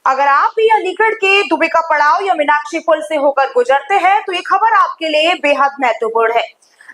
अगर आप भी अलीगढ़ के दुबे का पड़ाव या मीनाक्षी पुल से होकर गुजरते हैं तो ये खबर आपके लिए बेहद महत्वपूर्ण है।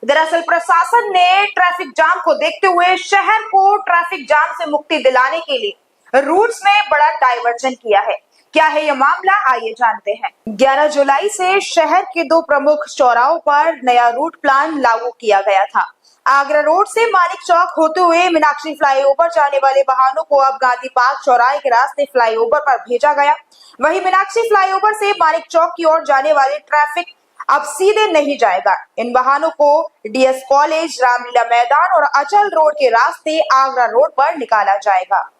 दरअसल प्रशासन ने ट्रैफिक जाम को देखते हुए शहर को ट्रैफिक जाम से मुक्ति दिलाने के लिए रूट्स में बड़ा डाइवर्जन किया है। क्या है यह मामला, आइए जानते हैं। 11 जुलाई से शहर के 2 प्रमुख चौराहों पर नया रूट प्लान लागू किया गया था। आगरा रोड से मानिक चौक होते हुए मीनाक्षी फ्लाईओवर जाने वाले वाहनों को अब गांधी पार्क चौराहे के रास्ते फ्लाईओवर पर भेजा गया। वहीं मीनाक्षी फ्लाईओवर से मानिक चौक की ओर जाने वाले ट्रैफिक अब सीधे नहीं जाएगा। इन वाहनों को डीएस कॉलेज, रामलीला मैदान और अचल रोड के रास्ते आगरा रोड पर निकाला जाएगा।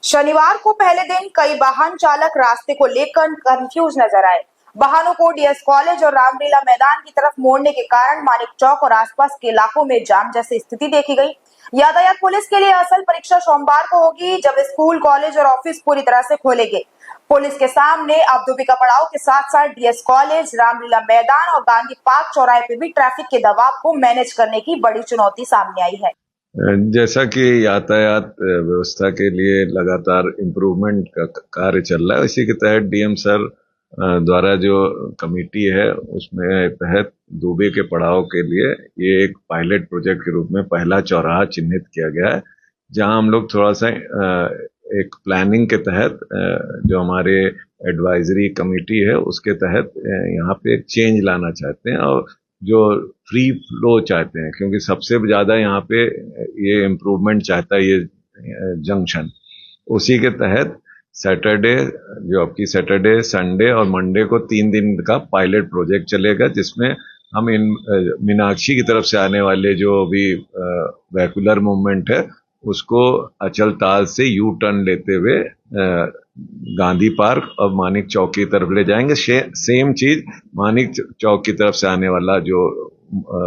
शनिवार को पहले दिन कई वाहन चालक रास्ते को लेकर कंफ्यूज नजर आए। वाहनों को डीएस कॉलेज और रामलीला मैदान की तरफ मोड़ने के कारण मानिक चौक और आसपास के इलाकों में जाम जैसी स्थिति देखी गई। यातायात पुलिस के लिए असल परीक्षा सोमवार को होगी, जब स्कूल, कॉलेज और ऑफिस पूरी तरह से खोलेंगे। पुलिस के सामने अब दुबे का पड़ाव के साथ साथ डीएस कॉलेज, रामलीला मैदान और गांधी पार्क चौराहे पे भी ट्रैफिक के दबाव को मैनेज करने की बड़ी चुनौती सामने आई है। जैसा कि यातायात व्यवस्था के लिए लगातार इम्प्रूवमेंट का कार्य चल रहा है, इसी के तहत डीएम सर द्वारा जो कमेटी है उसमें तहत दुबे के पड़ाव के लिए ये एक पायलट प्रोजेक्ट के रूप में पहला चौराहा चिन्हित किया गया है, जहां हम लोग थोड़ा सा एक प्लानिंग के तहत जो हमारे एडवाइजरी कमेटी है उसके तहत यहाँ पे एक चेंज लाना चाहते हैं और जो फ्री फ्लो चाहते हैं, क्योंकि सबसे ज्यादा यहाँ पे ये इम्प्रूवमेंट चाहता है ये जंक्शन। उसी के तहत सैटरडे, जो आपकी सैटरडे, संडे और मंडे को 3 दिन का पायलट प्रोजेक्ट चलेगा, जिसमें हम इन मीनाक्षी की तरफ से आने वाले जो भी वेहिकुलर मूवमेंट है उसको अचल ताल से यू टर्न लेते हुए गांधी पार्क और मानिक चौक की तरफ ले जाएंगे। सेम चीज मानिक चौक की तरफ से आने वाला जो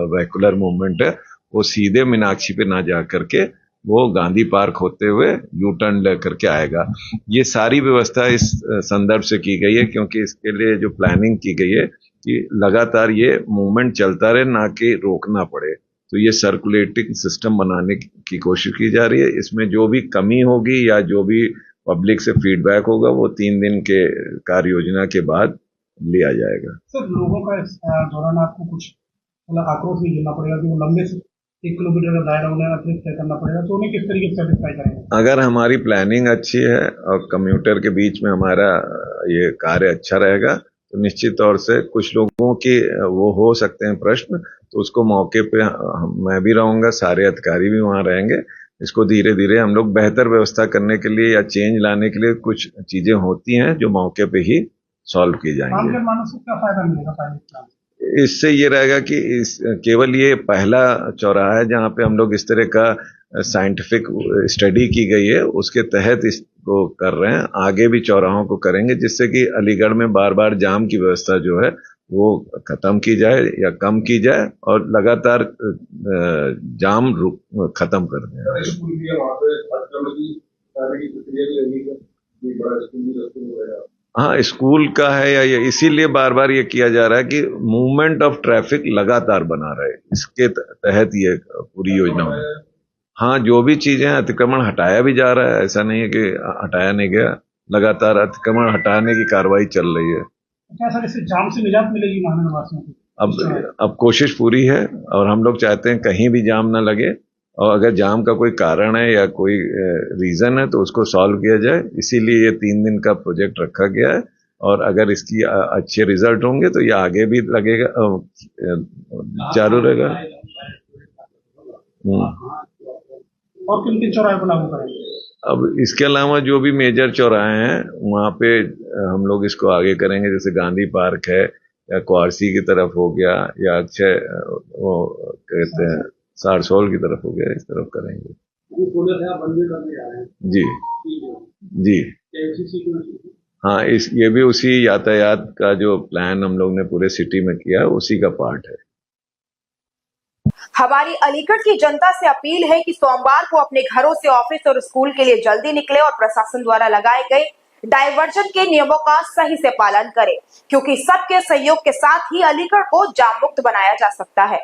वेहिकुलर मूवमेंट है वो सीधे मीनाक्षी पे ना जा करके वो गांधी पार्क होते हुए यू टर्न लेकर के आएगा। ये सारी व्यवस्था इस संदर्भ से की गई है क्योंकि इसके लिए जो प्लानिंग की गई है कि लगातार ये मूवमेंट चलता रहे, ना कि रोकना पड़े। तो ये सर्कुलेटिंग सिस्टम बनाने की कोशिश की जा रही है। इसमें जो भी कमी होगी या जो भी पब्लिक से फीडबैक होगा वो 3 दिन के कार्य योजना के बाद लिया जाएगा। सर, लोगों का इस दौरान आपको कुछ आक्रोश नहीं झेलना पड़ेगा कि वो लंबे 1 किलोमीटर का दायरा उन्हें अतिरिक्त तय करना पड़ेगा, तो उन्हें किस तरीके से सेटिस्फाई करेंगे? अगर हमारी प्लानिंग अच्छी है और कम्यूटर के बीच में हमारा ये कार्य अच्छा रहेगा तो निश्चित तौर से कुछ लोगों की वो हो सकते हैं प्रश्न, तो उसको मौके पे मैं भी रहूंगा, सारे अधिकारी भी वहां रहेंगे। इसको धीरे धीरे हम लोग बेहतर व्यवस्था करने के लिए या चेंज लाने के लिए कुछ चीजें होती हैं जो मौके पे ही सॉल्व की जाएंगी। क्या फायदा मिलेगा? इससे ये रहेगा कि केवल ये पहला चौराहा है जहां पे हम लोग इस तरह का साइंटिफिक स्टडी की गई है, उसके तहत इसको कर रहे हैं। आगे भी चौराहों को करेंगे जिससे कि अलीगढ़ में बार बार जाम की व्यवस्था जो है वो खत्म की जाए या कम की जाए और लगातार जाम खत्म कर दें। हाँ, स्कूल का है या इसीलिए बार बार ये किया जा रहा है कि मूवमेंट ऑफ ट्रैफिक लगातार बना रहे, इसके तहत ये पूरी योजना है। हाँ, जो भी चीजें अतिक्रमण हटाया भी जा रहा है, ऐसा नहीं है कि हटाया नहीं गया, लगातार अतिक्रमण हटाने की कार्रवाई चल रही है। क्या सर, इससे जाम से निजात मिलेगी महानगरवासियों को? अब कोशिश पूरी है और हम लोग चाहते हैं कहीं भी जाम ना लगे, और अगर जाम का कोई कारण है या कोई रीजन है तो उसको सॉल्व किया जाए। इसीलिए ये 3 दिन का प्रोजेक्ट रखा गया है और अगर इसकी अच्छे रिजल्ट होंगे तो ये आगे भी लगेगा, चालू रहेगा। और किन किन चौराहे को लागू करेंगे? अब इसके अलावा जो भी मेजर चौराहे हैं वहां पे हम लोग इसको आगे करेंगे, जैसे गांधी पार्क है या क्वारसी की तरफ हो गया या अक्षय वो कहते हैं सारसोल की तरफ हो गया, इस तरफ करेंगे। जी जी हाँ, ये भी उसी यातायात का जो प्लान हम लोग ने पूरे सिटी में किया उसी का पार्ट है। हमारी अलीगढ़ की जनता से अपील है कि सोमवार को अपने घरों से ऑफिस और स्कूल के लिए जल्दी निकले और प्रशासन द्वारा लगाए गए डाइवर्जन के नियमों का सही से पालन करें, क्योंकि सबके सहयोग के साथ ही अलीगढ़ को जाम मुक्त बनाया जा सकता है।